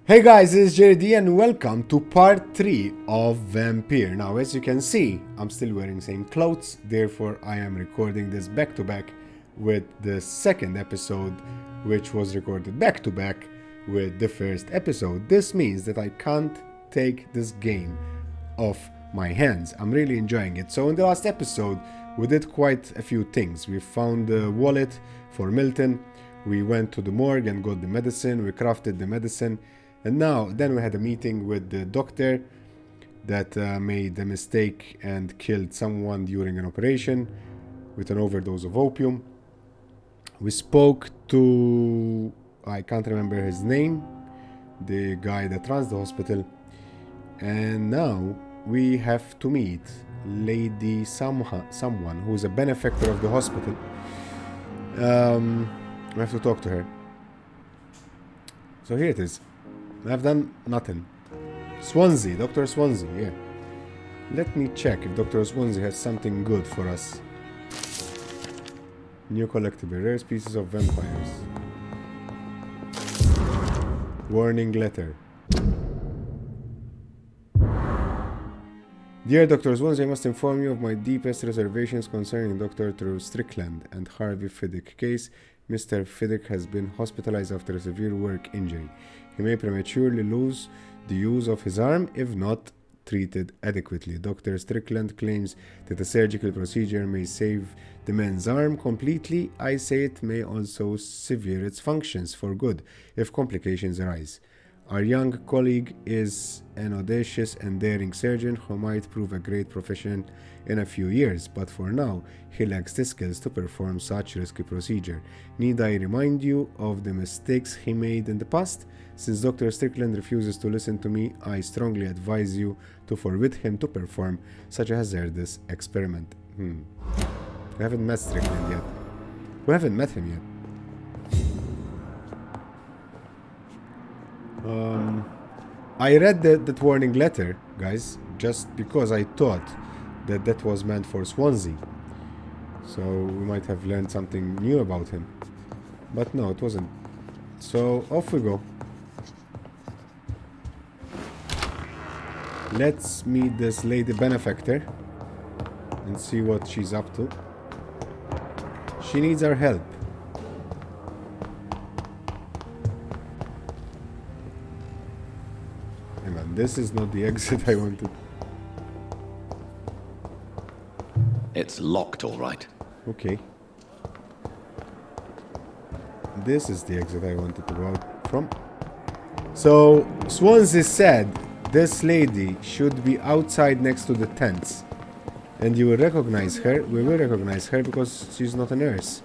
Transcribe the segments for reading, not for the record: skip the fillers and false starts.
Hey guys, this is JD and welcome to part 3 of Vampyr. Now as you can see, I'm still wearing same clothes, therefore I am recording this back to back with the second episode, which was recorded back to back with the first episode. This means that I can't take this game off my hands. I'm really enjoying it. So in the last episode, we did quite a few things. We found the wallet for Milton, we went to the morgue and got the medicine, we crafted the medicine. And then we had a meeting with the doctor that made a mistake and killed someone during an operation with an overdose of opium. We spoke to, I can't remember his name, the guy that runs the hospital. And now we have to meet Lady someone who's a benefactor of the hospital. We have to talk to her. So here it is. I've done nothing. Swansea, Dr. Swansea, yeah. Let me check if Dr. Swansea has something good for us. New collectible, rare species of vampires. Warning letter. Dear Dr. Swansea, I must inform you of my deepest reservations concerning Dr. Strickland and Harvey Fiddick case. Mr. Fiddick has been hospitalized after a severe work injury. He may prematurely lose the use of his arm if not treated adequately. Dr. Strickland claims that a surgical procedure may save the man's arm completely. I say it may also sever its functions for good if complications arise. Our young colleague is an audacious and daring surgeon who might prove a great professional in a few years, but for now, he lacks the skills to perform such risky procedure. Need I remind you of the mistakes he made in the past? Since Dr. Strickland refuses to listen to me, I strongly advise you to forbid him to perform such a hazardous experiment. We haven't met Strickland yet. We haven't met him yet. I read that warning letter, guys, just because I thought that was meant for Swansea. So we might have learned something new about him. But no, it wasn't. So off we go. Let's meet this lady benefactor and see what she's up to. She needs our help. Hang on, this is not the exit I wanted. It's locked, all right. Okay. This is the exit I wanted to go out from. So, Swansea said this lady should be outside next to the tents. And you will recognize her. We will recognize her because she's not a nurse.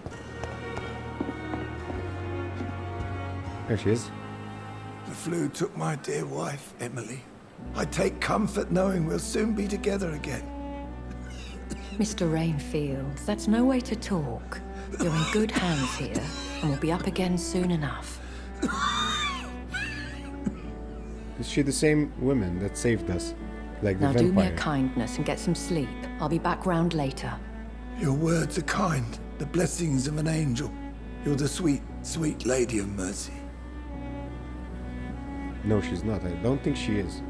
There she is. The flu took my dear wife, Emily. I take comfort knowing we'll soon be together again. Mr. Rainfield, that's no way to talk. You're in good hands here, and we'll be up again soon enough. Is she the same woman that saved us? Like the now vampire? do me a kindness and get some sleep. I'll be back round later. Your words are kind, the blessings of an angel. You're the sweet, sweet lady of mercy. No, she's not. I don't think she is.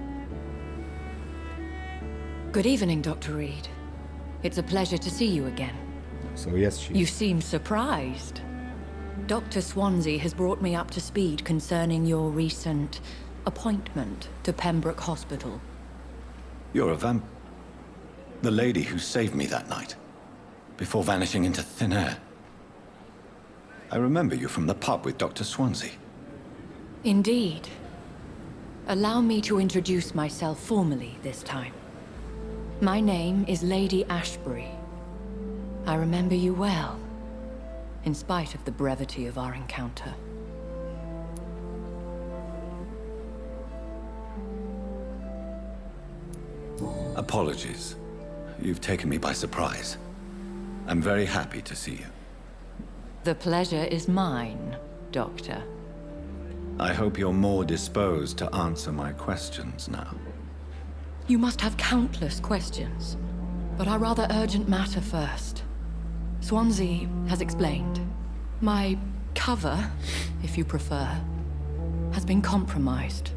Good evening, Dr. Reid. It's a pleasure to see you again. So yes, she is. You seem surprised. Dr. Swansea has brought me up to speed concerning your recent appointment to Pembroke Hospital. You're a the lady who saved me that night, before vanishing into thin air. I remember you from the pub with Dr. Swansea. Indeed. Allow me to introduce myself formally this time. My name is Lady Ashbury. I remember you well, in spite of the brevity of our encounter. Apologies. You've taken me by surprise. I'm very happy to see you. The pleasure is mine, Doctor. I hope you're more disposed to answer my questions now. You must have countless questions, but our rather urgent matter first. Swansea has explained. My cover, if you prefer, has been compromised.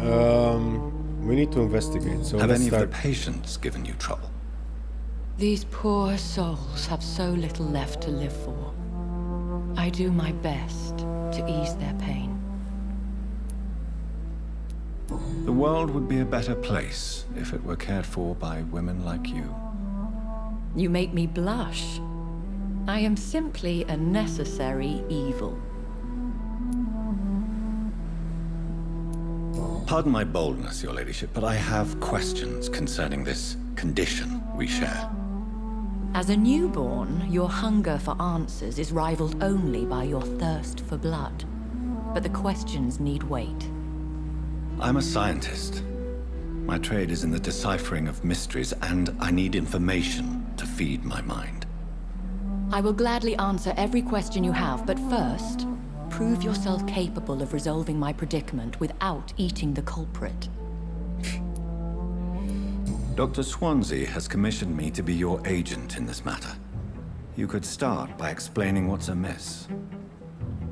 We need to investigate. So Have let's any start. of the patients given you trouble? These poor souls have so little left to live for. I do my best to ease their pain. The world would be a better place if it were cared for by women like you. You make me blush. I am simply a necessary evil. Pardon my boldness, your ladyship, but I have questions concerning this condition we share. As a newborn, your hunger for answers is rivaled only by your thirst for blood. But the questions need wait. I'm a scientist. My trade is in the deciphering of mysteries, and I need information to feed my mind. I will gladly answer every question you have, but first, prove yourself capable of resolving my predicament without eating the culprit. Dr. Swansea has commissioned me to be your agent in this matter. You could start by explaining what's amiss.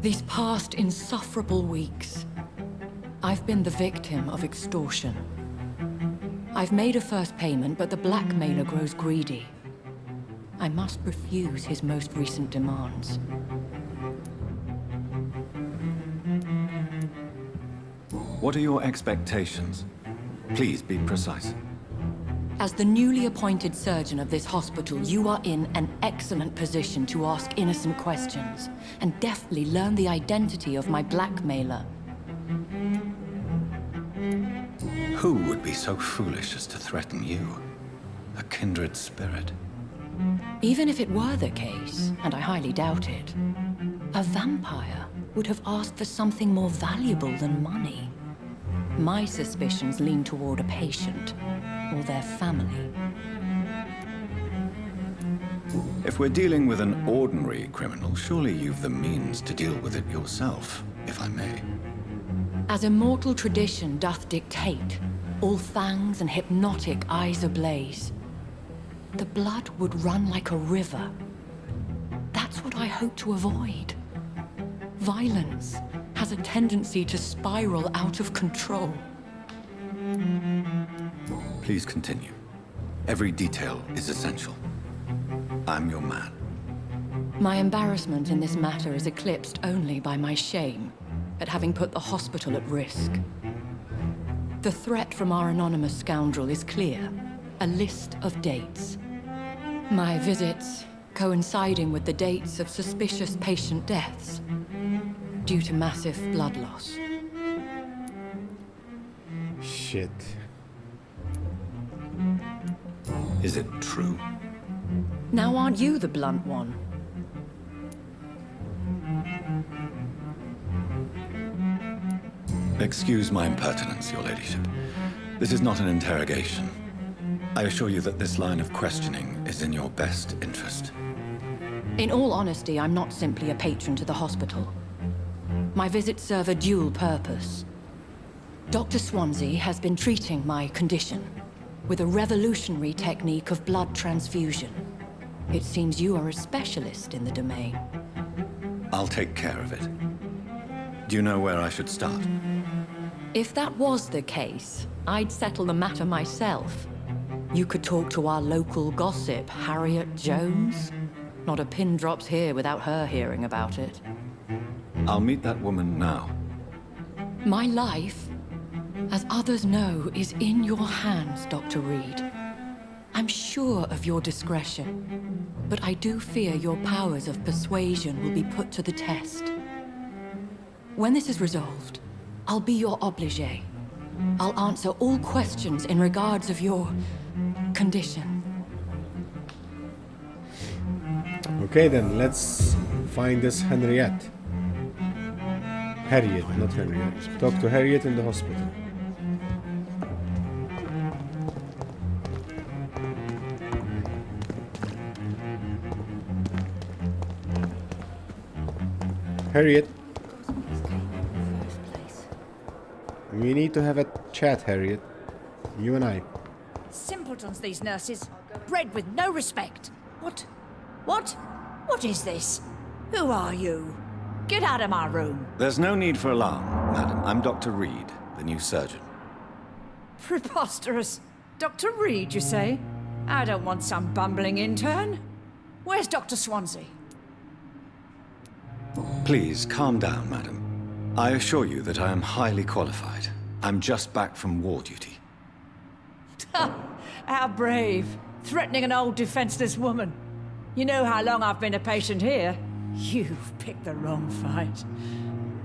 These past insufferable weeks, I've been the victim of extortion. I've made a first payment, but the blackmailer grows greedy. I must refuse his most recent demands. What are your expectations? Please be precise. As the newly appointed surgeon of this hospital, you are in an excellent position to ask innocent questions and deftly learn the identity of my blackmailer. Who would be so foolish as to threaten you? A kindred spirit. Even if it were the case, and I highly doubt it, a vampire would have asked for something more valuable than money. My suspicions lean toward a patient or their family. If we're dealing with an ordinary criminal, surely you've the means to deal with it yourself, if I may. As immortal tradition doth dictate, all fangs and hypnotic eyes ablaze, the blood would run like a river. That's what I hope to avoid. Violence has a tendency to spiral out of control. Please continue. Every detail is essential. I'm your man. My embarrassment in this matter is eclipsed only by my shame at having put the hospital at risk. The threat from our anonymous scoundrel is clear. A list of dates. My visits coinciding with the dates of suspicious patient deaths due to massive blood loss. Shit. Is it true? Now aren't you the blunt one? Excuse my impertinence, your ladyship. This is not an interrogation. I assure you that this line of questioning is in your best interest. In all honesty, I'm not simply a patron to the hospital. My visits serve a dual purpose. Dr. Swansea has been treating my condition with a revolutionary technique of blood transfusion. It seems you are a specialist in the domain. I'll take care of it. Do you know where I should start? If that was the case, I'd settle the matter myself. You could talk to our local gossip, Harriet Jones. Not a pin drops here without her hearing about it. I'll meet that woman now. My life, as others know, is in your hands, Dr. Reid. I'm sure of your discretion, but I do fear your powers of persuasion will be put to the test. When this is resolved, I'll be your obligé. I'll answer all questions in regards of your condition. Okay then, let's find this Henriette. Harriet, not Henriette. Talk to Harriet in the hospital. Harriet. We need to have a chat, Harriet. You and I. Simpletons, these nurses. Bred with no respect. What? What is this? Who are you? Get out of my room. There's no need for alarm, madam. I'm Dr. Reid, the new surgeon. Preposterous. Dr. Reid, you say? I don't want some bumbling intern. Where's Dr. Swansea? Please, calm down, madam. I assure you that I am highly qualified. I'm just back from war duty. How brave. Threatening an old defenseless woman. You know how long I've been a patient here? You've picked the wrong fight.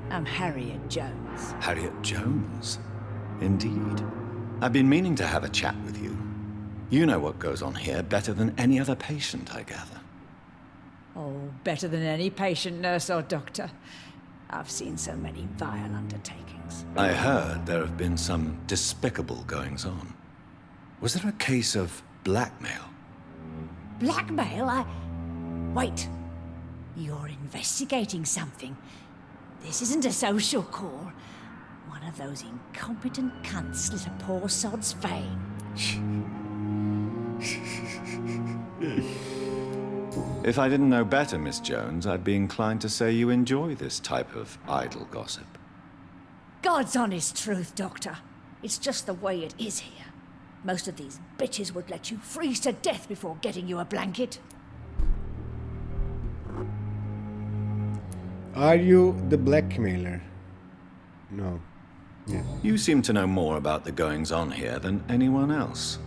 I'm Harriet Jones. Harriet Jones? Indeed. I've been meaning to have a chat with you. You know what goes on here better than any other patient, I gather. Oh, better than any patient, nurse or doctor. I've seen so many vile undertakings. I heard there have been some despicable goings-on. Was there a case of blackmail? Blackmail? Wait. You're investigating something. This isn't a social call. One of those incompetent cunts slit a poor sod's vein. If I didn't know better, Miss Jones, I'd be inclined to say you enjoy this type of idle gossip. God's honest truth, Doctor. It's just the way it is here. Most of these bitches would let you freeze to death before getting you a blanket. Are you the blackmailer? No. Yeah. You seem to know more about the goings-on here than anyone else.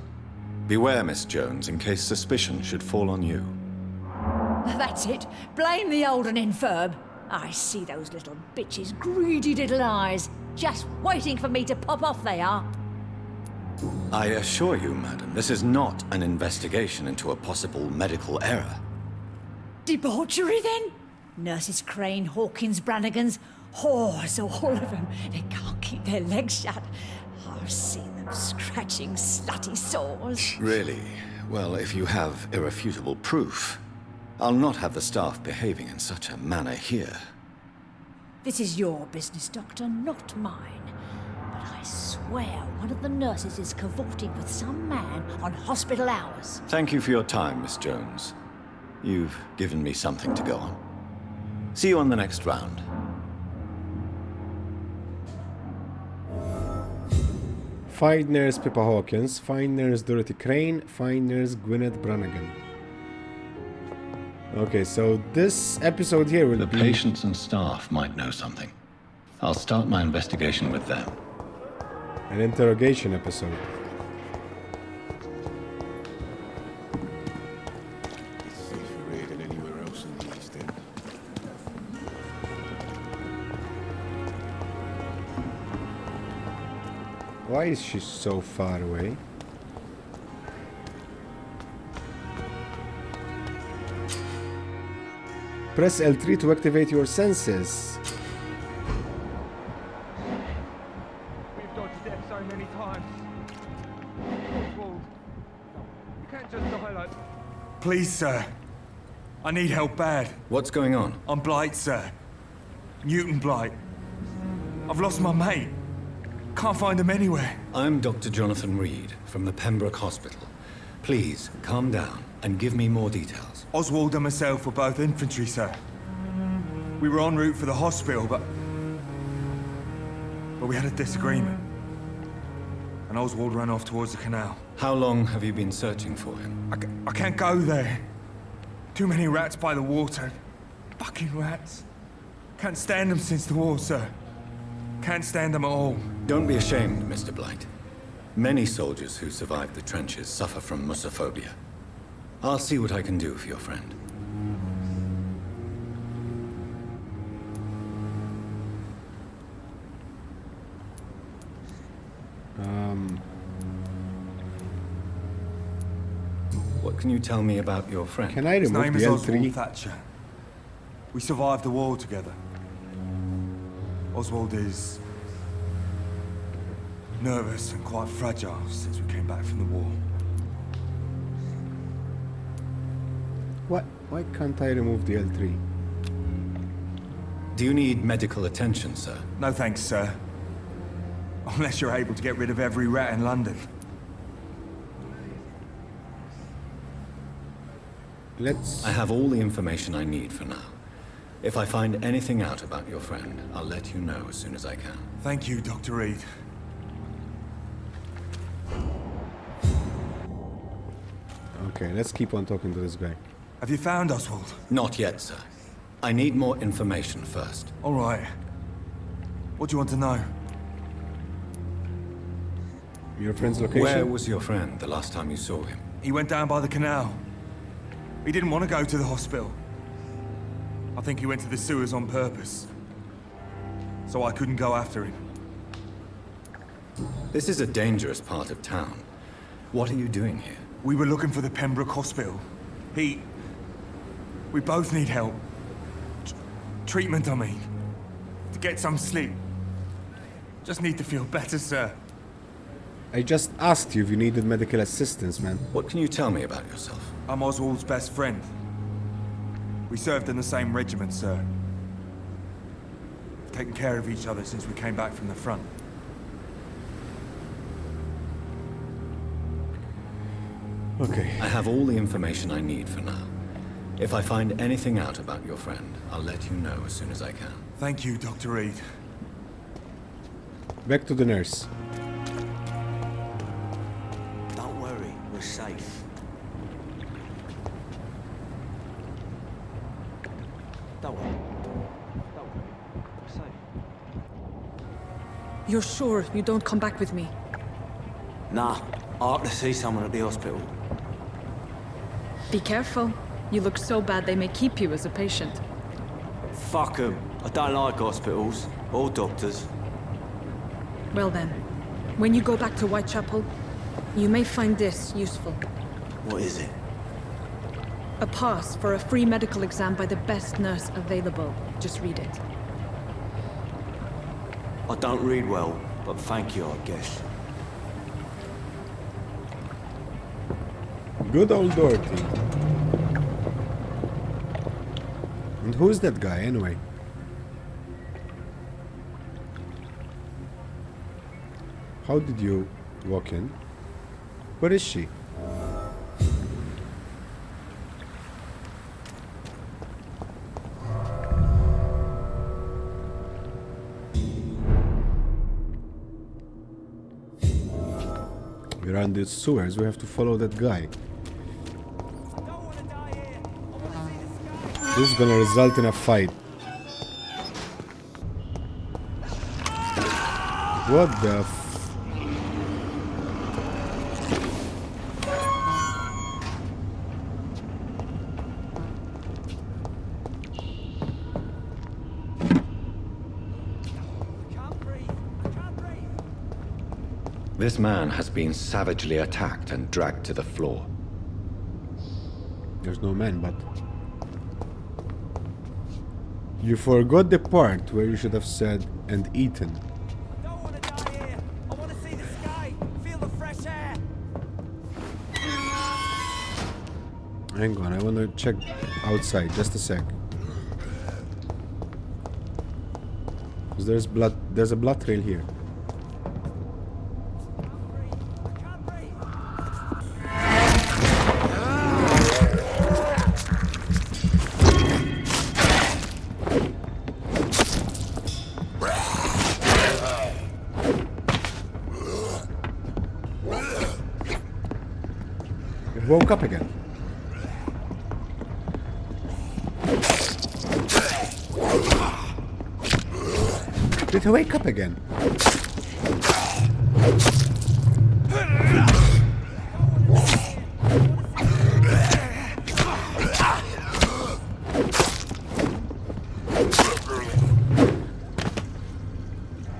Beware, Miss Jones, in case suspicion should fall on you. That's it. Blame the old and infirm. I see those little bitches' greedy little eyes. Just waiting for me to pop off they are. I assure you, madam, this is not an investigation into a possible medical error. Debauchery, then? Nurses Crane, Hawkins, Brannigans, whores, all of them. They can't keep their legs shut. I've seen them scratching slutty sores. Really? Well, if you have irrefutable proof, I'll not have the staff behaving in such a manner here. This is your business, Doctor, not mine. But I swear one of the nurses is cavorting with some man on hospital hours. Thank you for your time, Miss Jones. You've given me something to go on. See you on the next round. Find nurse Pippa Hawkins, find nurse Dorothy Crane, find nurse Gwyneth Brannigan. Okay, so this episode here will The be... patients and staff might know something. I'll start my investigation with them. an interrogation episode. Why is she so far away? Press L3 to activate your senses. We've dodged death so many times. Oswald, you can't just die like... Please, sir. I need help bad. What's going on? I'm Blight, sir. Newton Blight. I've lost my mate. Can't find him anywhere. I'm Dr. Jonathan Reid from the Pembroke Hospital. Please, calm down and give me more details. Oswald and myself were both infantry, sir. We were en route for the hospital, but we had a disagreement. And Oswald ran off towards the canal. How long have you been searching for him? I can't go there. Too many rats by the water. Fucking rats. Can't stand them since the war, sir. Can't stand them at all. Don't be ashamed, Mr. Blight. Many soldiers who survived the trenches suffer from musophobia. I'll see what I can do for your friend. What can you tell me about your friend? Can I His remove name the is Oswald L3? Thatcher. We survived the war together. Oswald is nervous and quite fragile since we came back from the war. What? Why can't I remove the L3? Do you need medical attention, sir? No thanks, sir. Unless you're able to get rid of every rat in London. I have all the information I need for now. If I find anything out about your friend, I'll let you know as soon as I can. Thank you, Dr. Reid. Okay, let's keep on talking to this guy. Have you found Oswald? Not yet, sir. I need more information first. All right. What do you want to know? Your friend's location? Where was your friend the last time you saw him? He went down by the canal. He didn't want to go to the hospital. I think he went to the sewers on purpose. So I couldn't go after him. This is a dangerous part of town. What are you doing here? We were looking for the Pembroke Hospital. We both need help. Treatment, I mean. To get some sleep. Just need to feel better, sir. I just asked you if you needed medical assistance, man. What can you tell me about yourself? I'm Oswald's best friend. We served in the same regiment, sir. We've taken care of each other since we came back from the front. Okay. I have all the information I need for now. If I find anything out about your friend, I'll let you know as soon as I can. Thank you, Dr. Reid. Back to the nurse. Don't worry, we're safe. Don't worry. We're safe. You're sure you don't come back with me? Nah, I have to see someone at the hospital. Be careful. You look so bad they may keep you as a patient. Fuck 'em. I don't like hospitals or doctors. Well then, when you go back to Whitechapel, you may find this useful. What is it? A pass for a free medical exam by the best nurse available. Just read it. I don't read well, but thank you, I guess. Good old Dorothy. And who's that guy, anyway? How did you walk in? Where is she? We're on the sewers, we have to follow that guy. This is gonna result in a fight. What the f... This man has been savagely attacked and dragged to the floor. There's no man, but... You forgot the part where you should have said, and eaten. I don't want to die here. I want to see the sky, feel the fresh air. Hang on, I want to check outside, just a sec. Because there's a blood trail here. It woke up again. Did he wake up again?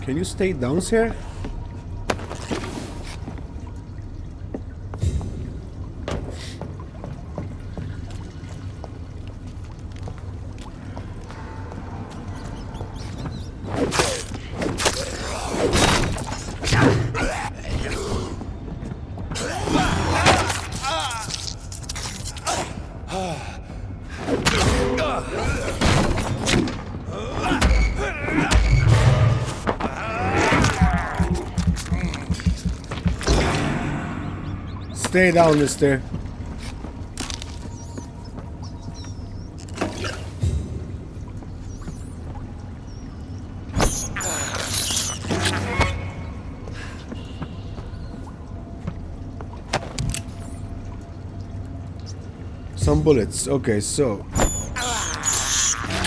Can you stay down, sir? Stay down, mister. some bullets. Okay, so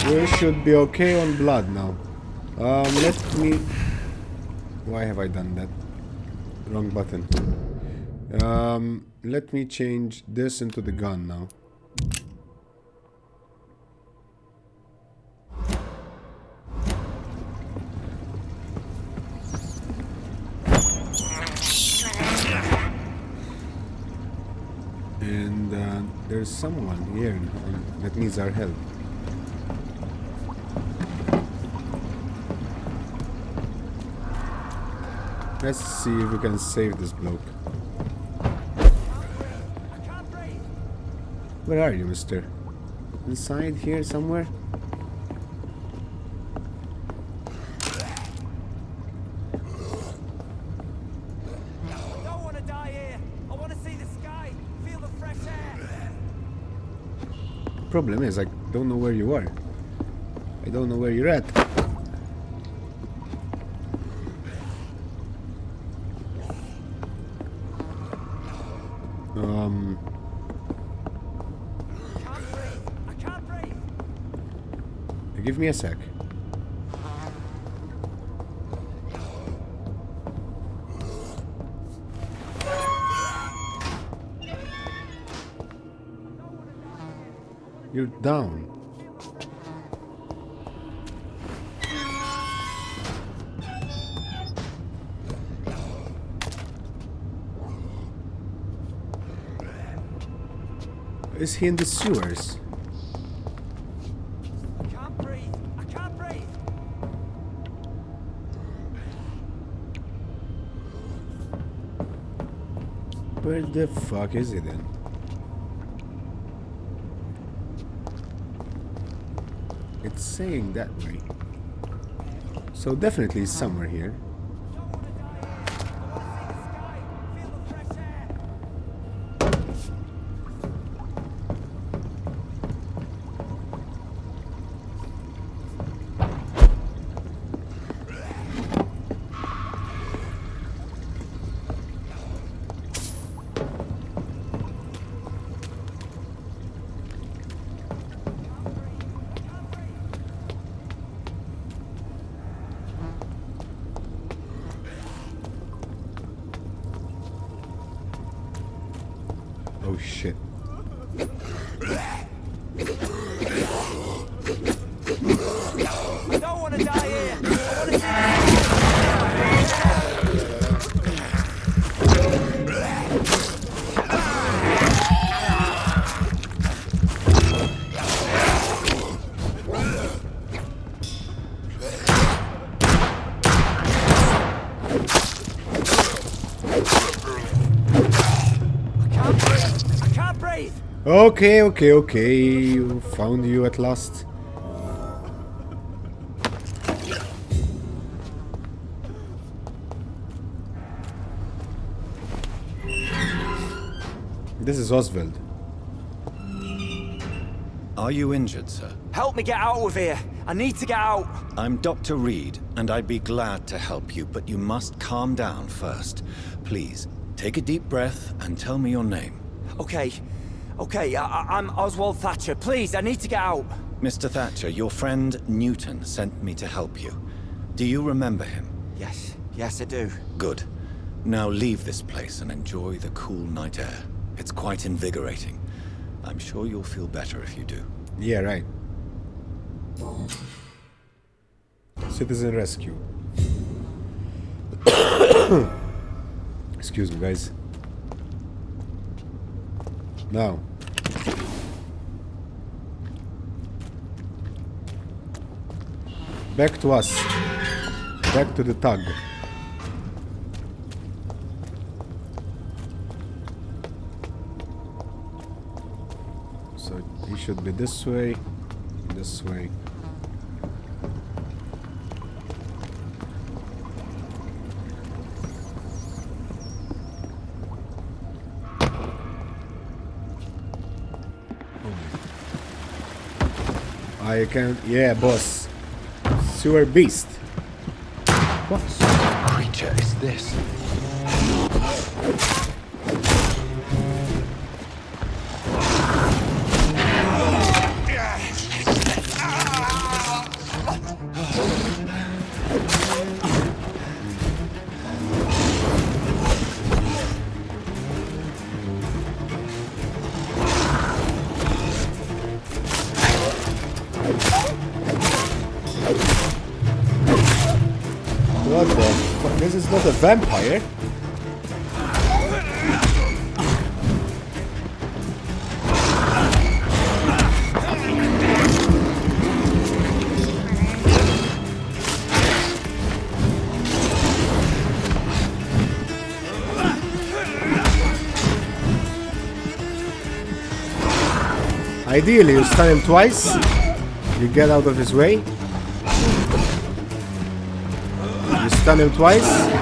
we should be okay on blood now. Let me... Why have I done that? Wrong button. Let me change this into the gun now. And there's someone here that needs our help. Let's see if we can save this bloke. Where are you, mister? Inside here somewhere? Problem is, I don't know where you are. I don't know where you're at. I can't breathe. Give me a sec. You're down. Is he in the sewers? I can't breathe. I can't breathe. Where the fuck is he then? It's saying that way. So definitely he's somewhere here. Oh shit. I don't want to die here. I want to Okay. Found you at last. This is Oswald. Are you injured, sir? Help me get out of here. I need to get out. I'm Dr. Reid, and I'd be glad to help you, but you must calm down first. Please, take a deep breath and tell me your name. Okay, I'm Oswald Thatcher. Please, I need to get out. Mr. Thatcher, your friend Newton sent me to help you. Do you remember him? Yes, I do. Good. Now leave this place and enjoy the cool night air. It's quite invigorating. I'm sure you'll feel better if you do. Yeah, right. Citizen rescue. Excuse me, guys. Now. Back to us. Back to the tug. So he should be this way. This way. I can... Yeah, boss. Sewer beast. What sort of creature is this? What the fuck? This is not a vampire. Ideally, you stun him twice, you get out of his way. You stun him twice.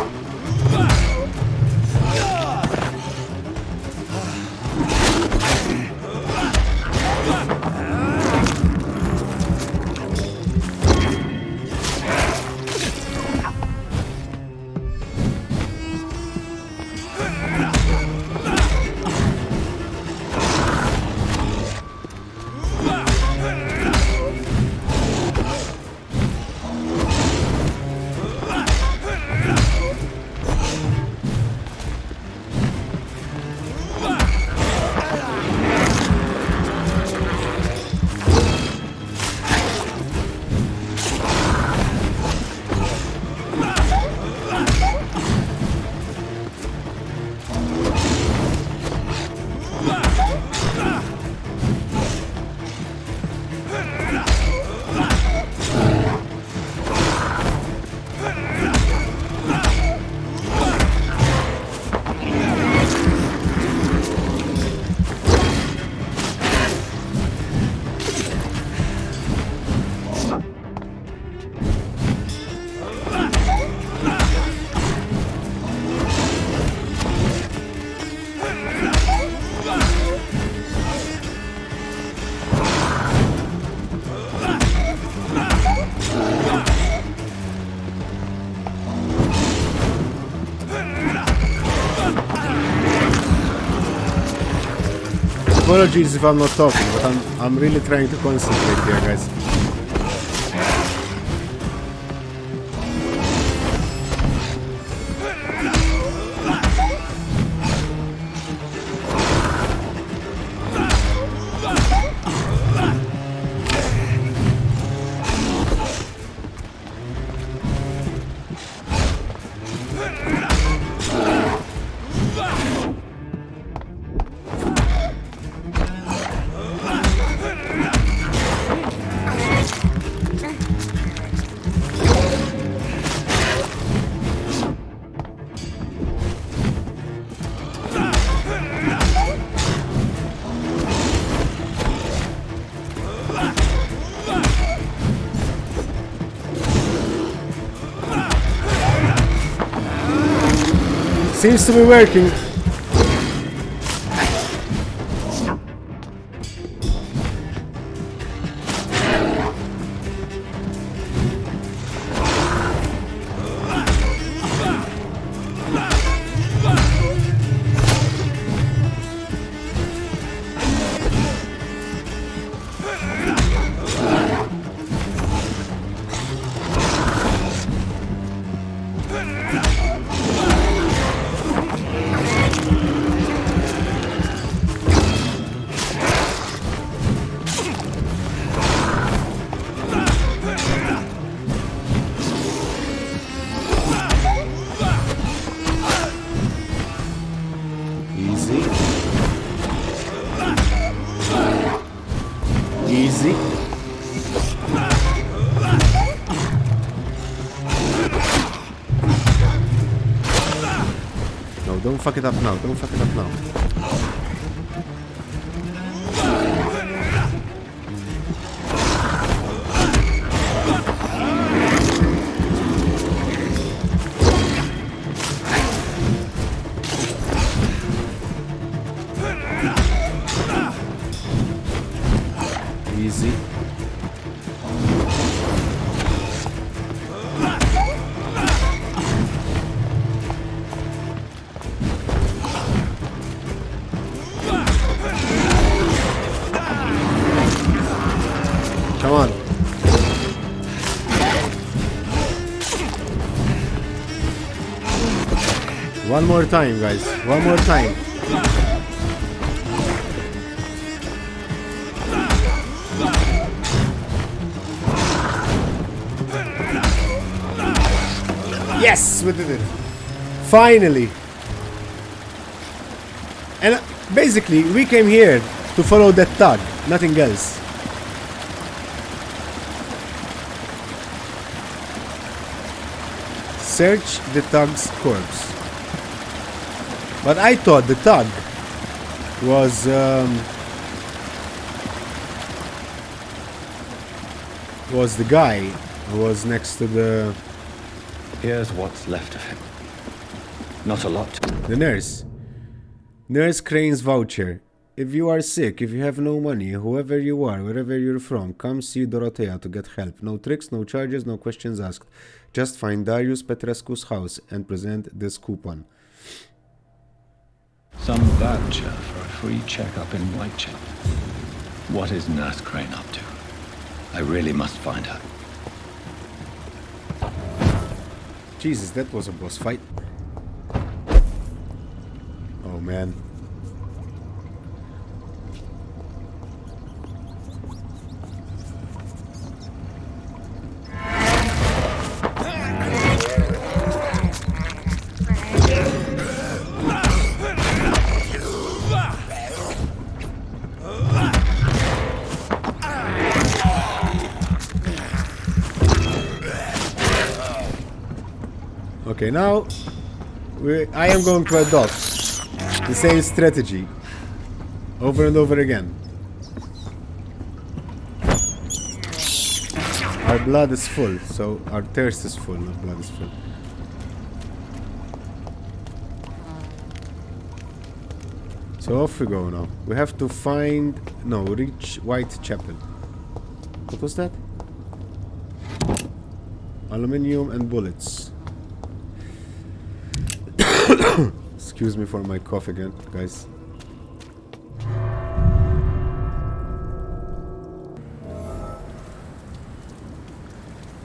Apologies if I'm not talking, but I'm really trying to concentrate here, guys. Seems to be working. Easy. No, don't fuck it up now. Don't fuck it up now. Easy. Come on. One more time, guys. One more time. Yes, we did it. Finally. And basically, we came here to follow that thug, nothing else. Search the thug's corpse. But I thought the thug was the guy who was next to the... Here's what's left of him. Not a lot. The nurse. Nurse Crane's voucher. If you are sick, if you have no money, whoever you are, wherever you're from, come see Dorothea to get help. No tricks, no charges, no questions asked. Just find Darius Petrescu's house and present this coupon. Some voucher for a free checkup in Whitechapel. What is Nurse Crane up to? I really must find her. Jesus, that was a boss fight. Oh man. Okay, now I am going to adopt the same strategy over and over again. Our blood is full, so our thirst is full, not blood is full. So off we go now. We have to find... no, reach Whitechapel. What was that? Aluminium and bullets. Excuse me for my cough again, guys.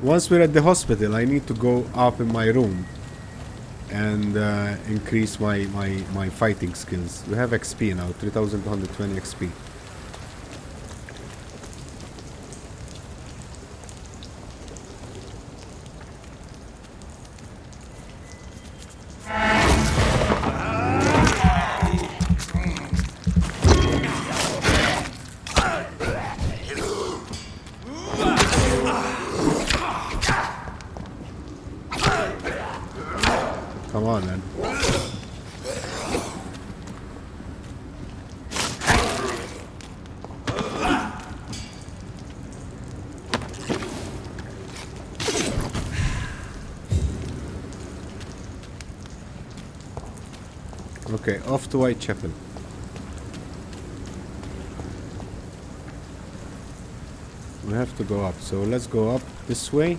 Once we're at the hospital, I need to go up in my room and increase my fighting skills. We have XP now, 3220 XP. Come on, man. Okay, off to Whitechapel. We have to go up, so let's go up this way.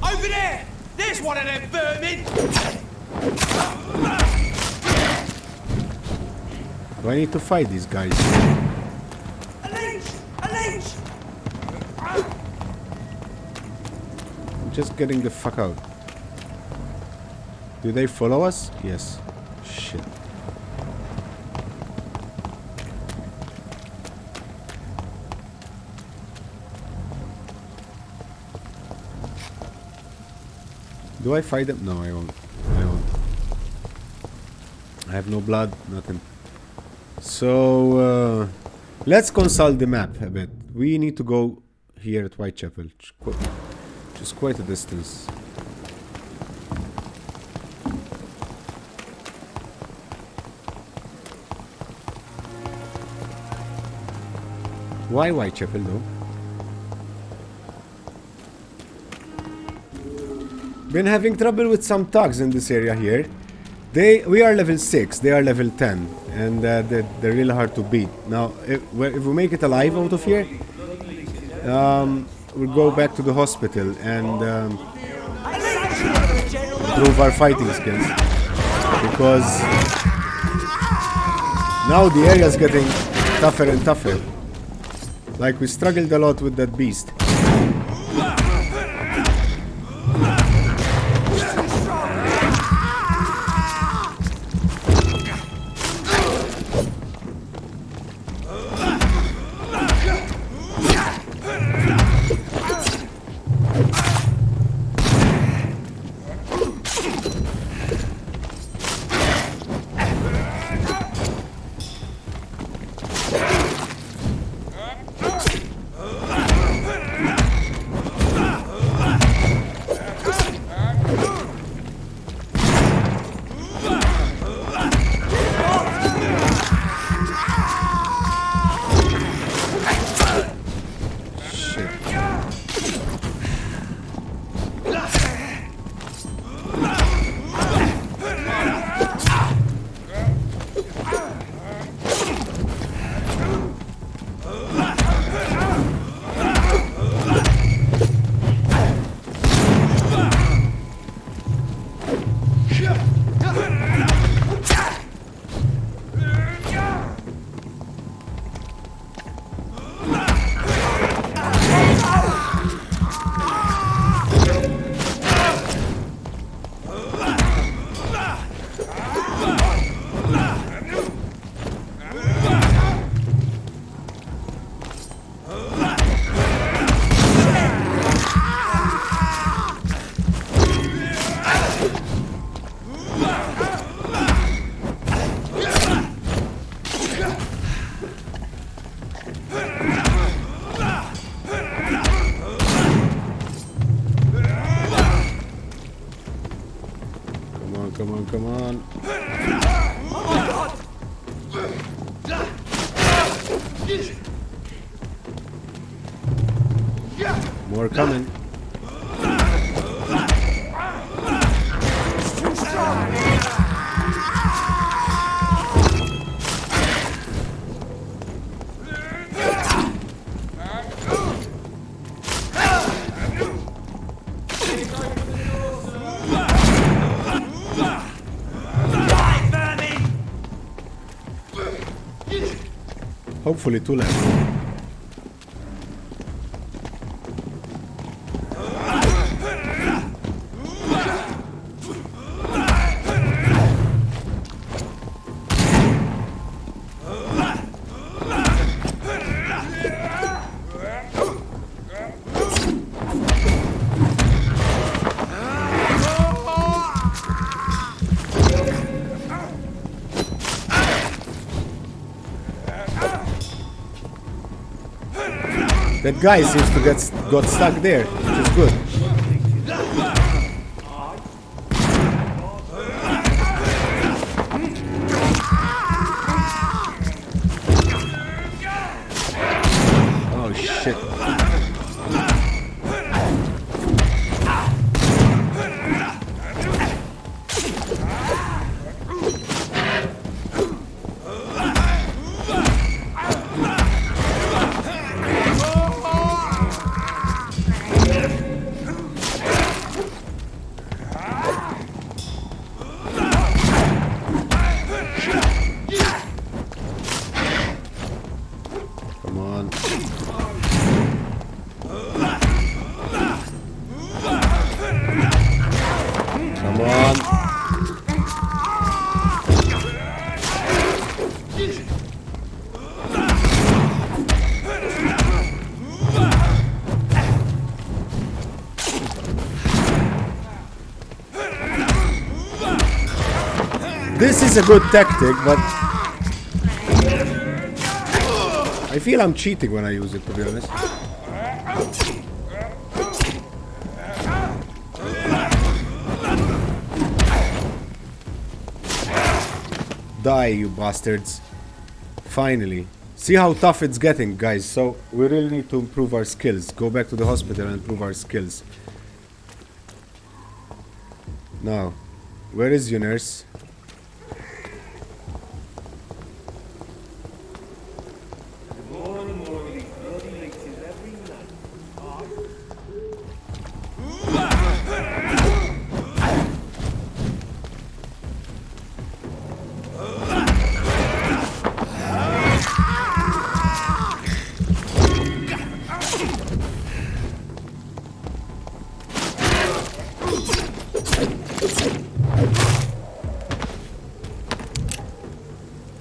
Over there! There's one of them vermin! Do I need to fight these guys? A leech! A leech! I'm just getting the fuck out. Do they follow us? Yes. Shit. Do I fight them? No, I won't. I won't. I have no blood, nothing. So, let's consult the map a bit. We need to go here at Whitechapel. Just quite a distance. Why Whitechapel though? Been having trouble with some thugs in this area here. We are level 6, they are level 10, and they're really hard to beat. Now, if we make it alive out of here, we'll go back to the hospital and improve our fighting skills. Because now the area is getting tougher and tougher. Like, we struggled a lot with that beast. Come on, come on. More coming. Hopefully two left. That guy seems to got stuck there, which is good. Oh shit. This is a good tactic, but I feel I'm cheating when I use it, to be honest. Die, you bastards. Finally. See how tough it's getting, guys. So we really need to improve our skills. Go back to the hospital and improve our skills. Now, where is your nurse?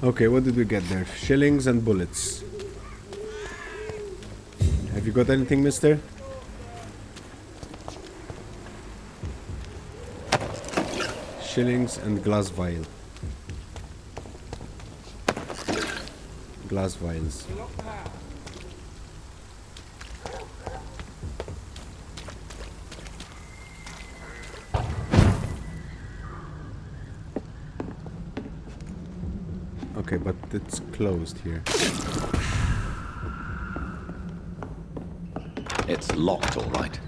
Okay, what did we get there? Shillings and bullets. Have you got anything, mister? Shillings and glass vial. Glass vials. Okay, but it's closed here. It's locked, all right.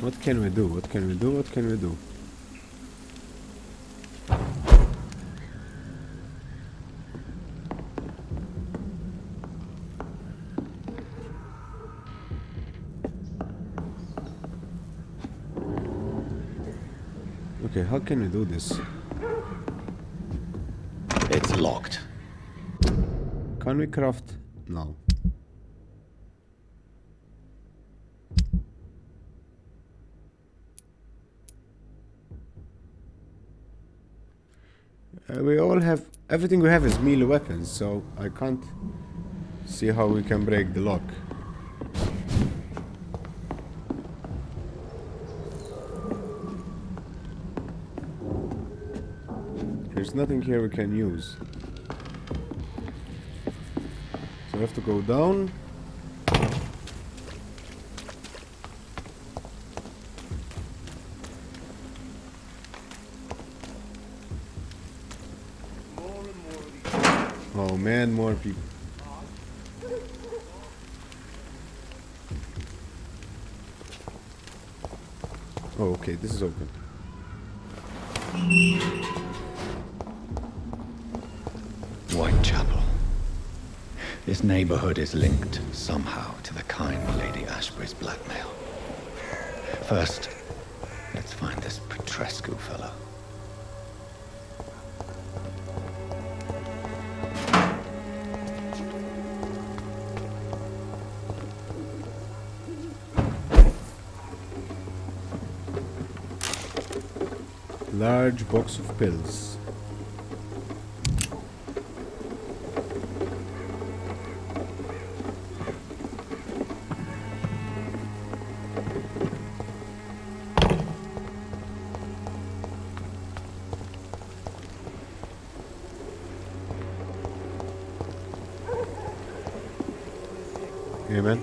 What can we do? What can we do? What can we do? Okay, how can we do this? It's locked. Can we craft? No. We all have, everything we have is melee weapons, so I can't see how we can break the lock. There's nothing here we can use. So we have to go down. Oh man, more people. Oh, okay, this is open. Whitechapel. This neighborhood is linked somehow to the kind Lady Ashbury's blackmail. First, let's find this Petrescu fellow. Large box of pills. Amen.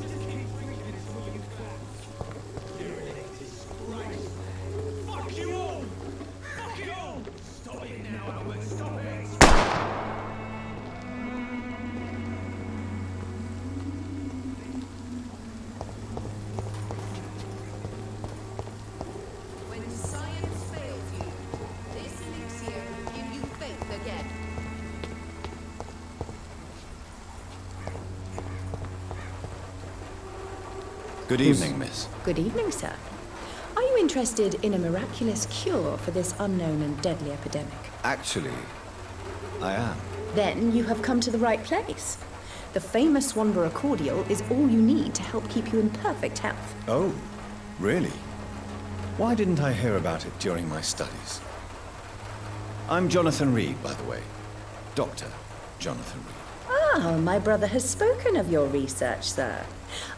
Good evening, miss. Good evening, sir. Are you interested in a miraculous cure for this unknown and deadly epidemic? Actually, I am. Then you have come to the right place. The famous Swanborough cordial is all you need to help keep you in perfect health. Oh, really? Why didn't I hear about it during my studies? I'm Jonathan Reid, by the way. Dr. Jonathan Reid. Ah, my brother has spoken of your research, sir.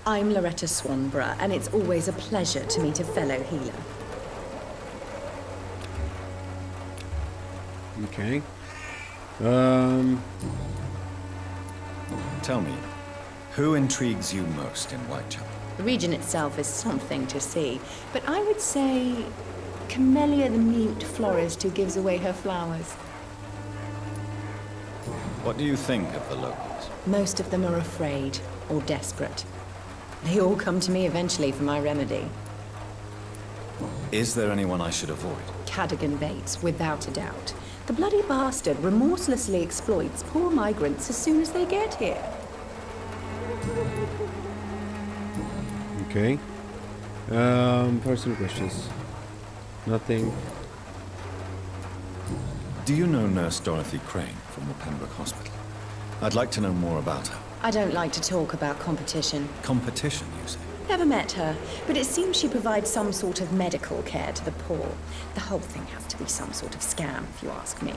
I'm Loretta Swanborough, and it's always a pleasure to meet a fellow healer. Okay. Tell me, who intrigues you most in Whitechapel? The region itself is something to see, but I would say Camellia the mute florist who gives away her flowers. What do you think of the locals? Most of them are afraid or desperate. They all come to me eventually for my remedy. Is there anyone I should avoid? Cadogan Bates, without a doubt. The bloody bastard remorselessly exploits poor migrants as soon as they get here. Okay. Personal questions. Nothing. Do you know Nurse Dorothy Crane from the Pembroke Hospital? I'd like to know more about her. I don't like to talk about competition. Competition, you say? Never met her, but it seems she provides some sort of medical care to the poor. The whole thing has to be some sort of scam, if you ask me.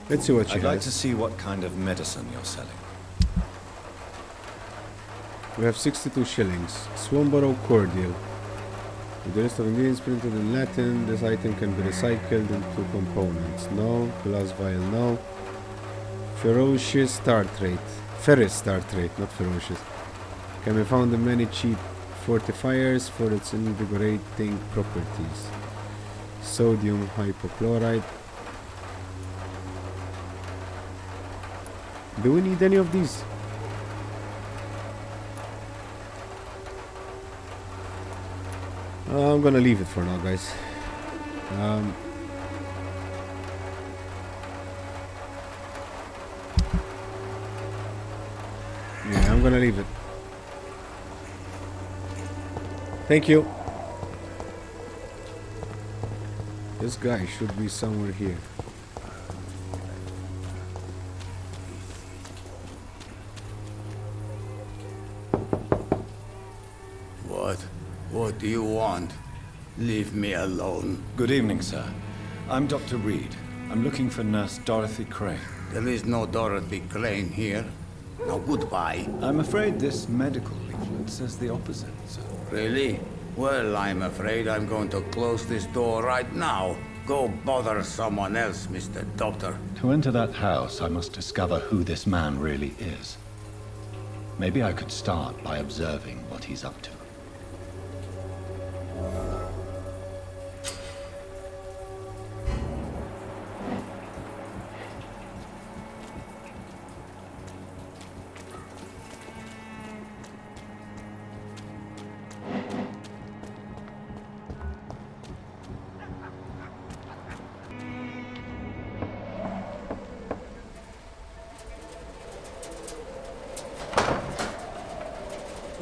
Let's see what she has. I'd like to see what kind of medicine you're selling. We have 62 shillings. Swanborough cordial. With the rest of ingredients printed in Latin, this item can be recycled into components. No. Glass vial, no. Ferocious tartrate. Ferrous tartrate, not ferocious. Can be found in many cheap fortifiers for its invigorating properties. Sodium hypochlorite. Do we need any of these? I'm gonna leave it for now, guys. Yeah, I'm gonna leave it. Thank you. This guy should be somewhere here. What do you want? Leave me alone. Good evening, sir. I'm Dr. Reid. I'm looking for Nurse Dorothy Crane. There is no Dorothy Crane here. Now, goodbye. I'm afraid this medical leaflet says the opposite, sir. Really? Well, I'm afraid I'm going to close this door right now. Go bother someone else, Mr. Doctor. To enter that house, I must discover who this man really is. Maybe I could start by observing what he's up to.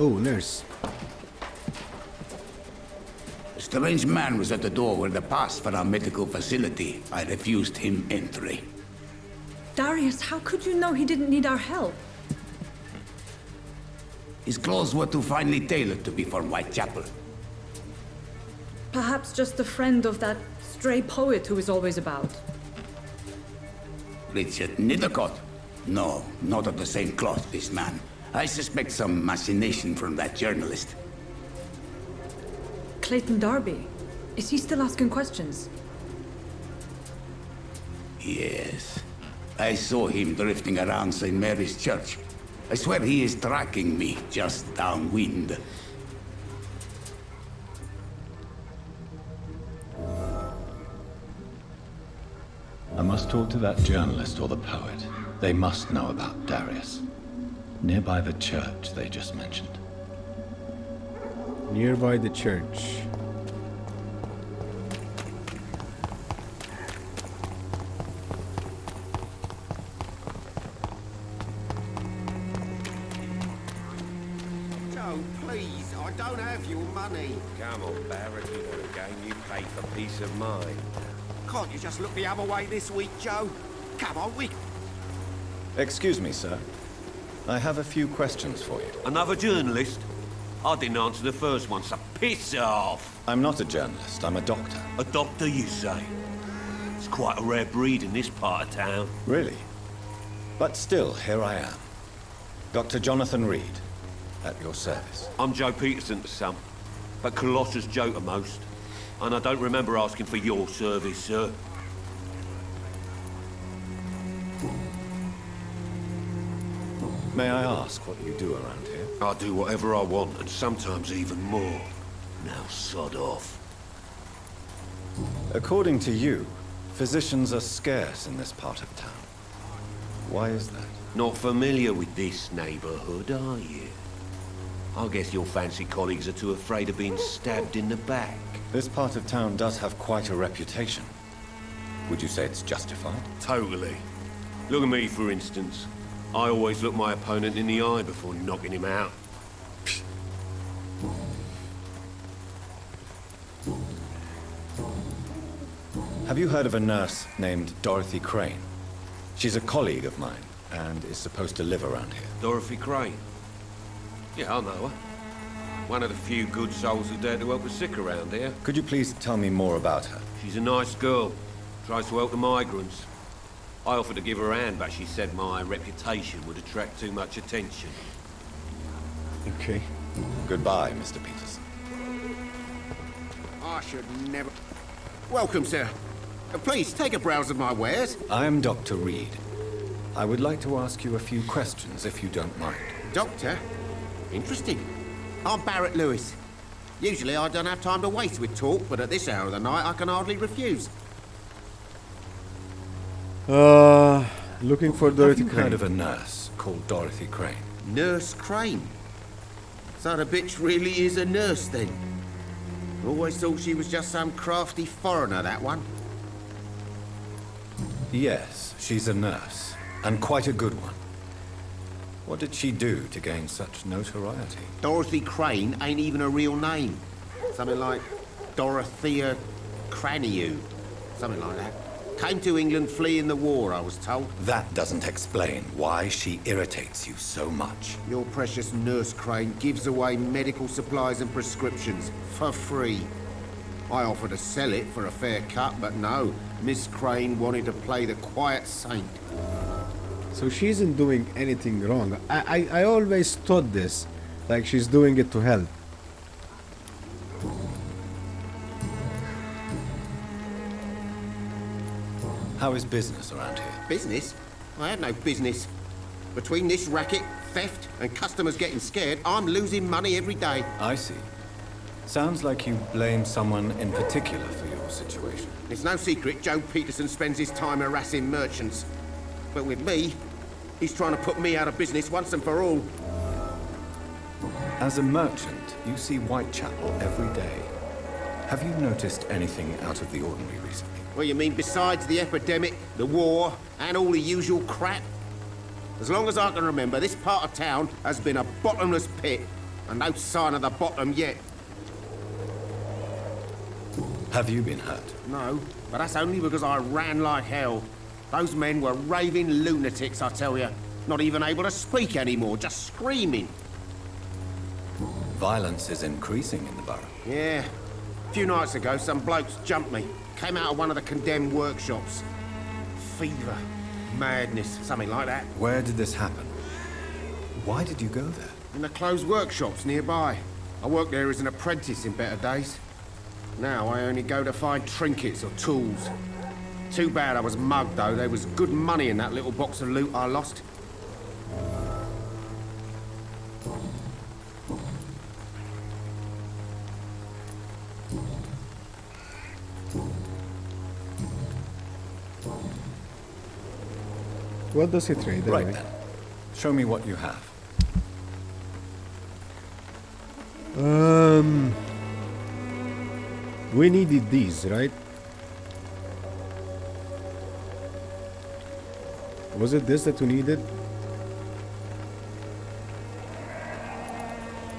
Oh, nurse. A strange man was at the door with a pass for our medical facility. I refused him entry. Darius, how could you know he didn't need our help? His clothes were too finely tailored to be from Whitechapel. Perhaps just a friend of that stray poet who is always about. Richard Nithercott? No, not of the same cloth, this man. I suspect some machination from that journalist. Clayton Darby. Is he still asking questions? Yes. I saw him drifting around St. Mary's Church. I swear he is tracking me just downwind. I must talk to that journalist or the poet. They must know about Darius. Nearby the church they just mentioned. Nearby the church. Joe, please, I don't have your money. Come on, Barrett, you know the game. You pay for peace of mind. Can't you just look the other way this week, Joe? Come on, we... Excuse me, sir. I have a few questions for you. Another journalist? I didn't answer the first one, so piss off! I'm not a journalist, I'm a doctor. A doctor, you say? It's quite a rare breed in this part of town. Really? But still, here I am. Dr. Jonathan Reid, at your service. I'm Joe Peterson to some, but Colossus Joe to most. And I don't remember asking for your service, sir. May I ask what you do around here? I do whatever I want, and sometimes even more. Now sod off. According to you, physicians are scarce in this part of town. Why is that? Not familiar with this neighborhood, are you? I guess your fancy colleagues are too afraid of being stabbed in the back. This part of town does have quite a reputation. Would you say it's justified? Totally. Look at me, for instance. I always look my opponent in the eye before knocking him out. Have you heard of a nurse named Dorothy Crane? She's a colleague of mine, and is supposed to live around here. Dorothy Crane? Yeah, I know her. One of the few good souls who dare to help the sick around here. Could you please tell me more about her? She's a nice girl. Tries to help the migrants. I offered to give her a hand, but she said my reputation would attract too much attention. Okay. Goodbye, Mr. Peterson. I should never... Welcome, sir. Please, take a browse of my wares. I am Dr. Reid. I would like to ask you a few questions, if you don't mind. Doctor? Interesting. I'm Barrett Lewis. Usually I don't have time to waste with talk, but at this hour of the night I can hardly refuse. Looking for Dorothy Crane. Have you heard of a nurse called Dorothy Crane? Nurse Crane? So the bitch really is a nurse, then? Always thought she was just some crafty foreigner, that one. Yes, she's a nurse, and quite a good one. What did she do to gain such notoriety? Dorothy Crane ain't even a real name. Something like Dorothea Craniu. Something like that. Came to England fleeing the war, I was told. That doesn't explain why she irritates you so much. Your precious Nurse Crane gives away medical supplies and prescriptions for free. I offered to sell it for a fair cut, but no. Miss Crane wanted to play the quiet saint. So she isn't doing anything wrong. I always thought this. Like she's doing it to help. How is business around here? Business? I have no business. Between this racket, theft, and customers getting scared, I'm losing money every day. I see. Sounds like you blame someone in particular for your situation. It's no secret Joe Peterson spends his time harassing merchants. But with me, he's trying to put me out of business once and for all. As a merchant, you see Whitechapel every day. Have you noticed anything out of the ordinary recently? Well, you mean besides the epidemic, the war, and all the usual crap? As long as I can remember, this part of town has been a bottomless pit, and no sign of the bottom yet. Have you been hurt? No, but that's only because I ran like hell. Those men were raving lunatics, I tell you. Not even able to speak anymore, just screaming. Violence is increasing in the borough. Yeah. A few nights ago, some blokes jumped me. Came out of one of the condemned workshops. Fever, madness, something like that. Where did this happen? Why did you go there? In the closed workshops nearby. I worked there as an apprentice in better days. Now I only go to find trinkets or tools. Too bad I was mugged, though. There was good money in that little box of loot I lost. What does he trade? Right anyway? then. Show me what you have. We needed these, right? Was it this that we needed?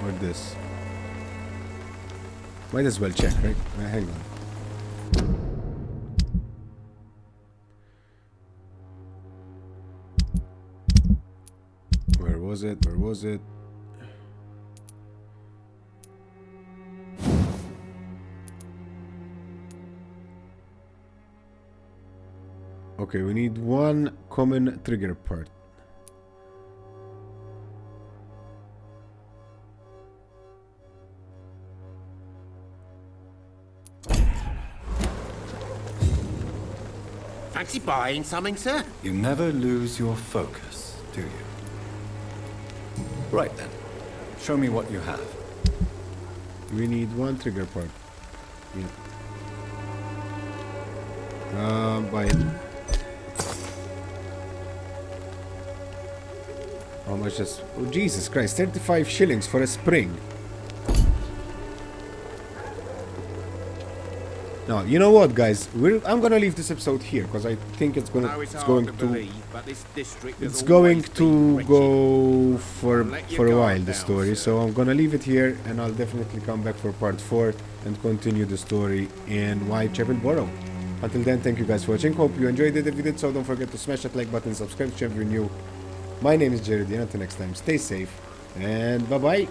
Or this? Might as well check, right? Hang on. Where was it? Where was it? Okay, we need one common trigger part. Fancy buying something, sir? You never lose your focus, do you? Right then. Show me what you have. We need one trigger part. Yeah. Buy it. How much is... Oh, Jesus Christ, 35 shillings for a spring. Now, you know what, guys? I'm gonna leave this episode here because I think it's going to go for a while, the story. So I'm gonna leave it here, and I'll definitely come back for part 4 and continue the story in Whitechapel Borough. Until then, thank you guys for watching. Hope you enjoyed it. If you did so, don't forget to smash that like button, subscribe if you're new. My name is Jared, and until next time, stay safe, and bye-bye.